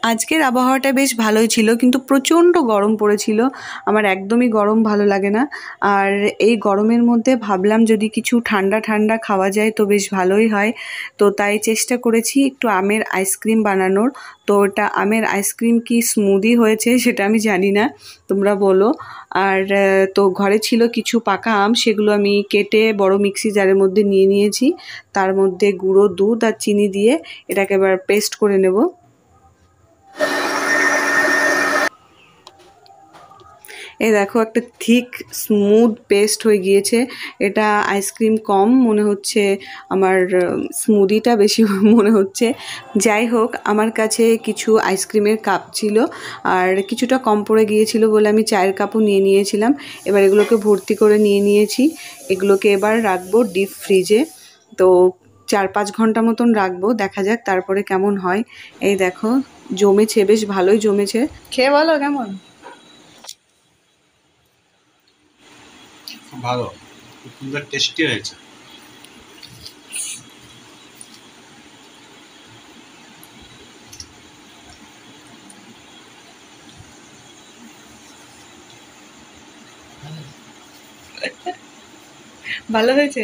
আজকের আবহাওয়াটা বেশ ভালোই ছিল, কিন্তু প্রচণ্ড গরম পড়েছিল। আমার একদমই গরম ভালো লাগে না। আর এই গরমের মধ্যে ভাবলাম যদি কিছু ঠান্ডা ঠান্ডা খাওয়া যায় তো বেশ ভালোই হয়। তো তাই চেষ্টা করেছি একটু আমের আইসক্রিম বানানোর। তো ওটা আমের আইসক্রিম কি স্মুদি হয়েছে সেটা আমি জানি না, তোমরা বলো। আর তো ঘরে ছিল কিছু পাকা আম, সেগুলো আমি কেটে বড় মিক্সি জারের মধ্যে নিয়ে নিয়েছি। তার মধ্যে গুঁড়ো দুধ আর চিনি দিয়ে এটাকে এবার পেস্ট করে নেব। এই দেখো একটা থিক স্মুথ পেস্ট হয়ে গিয়েছে। এটা আইসক্রিম কম মনে হচ্ছে, আমার স্মুদিটা বেশি মনে হচ্ছে। যাই হোক, আমার কাছে কিছু আইসক্রিমের কাপ ছিল আর কিছুটা কম পড়ে গিয়েছিল বলে আমি চায়ের কাপও নিয়ে নিয়েছিলাম। এবার এগুলোকে ভর্তি করে নিয়ে নিয়েছি। এগুলোকে এবার রাখবো ডিপ ফ্রিজে। তো 4-5 ঘন্টা মতন রাখবো, দেখা যাক তারপরে কেমন হয়। এই দেখো জমেছে, বেশ ভালোই জমেছে। খেয়ে বলো কেমন। ভালো, খুব সুন্দর টেস্টি হয়েছে। ভালো হয়েছে।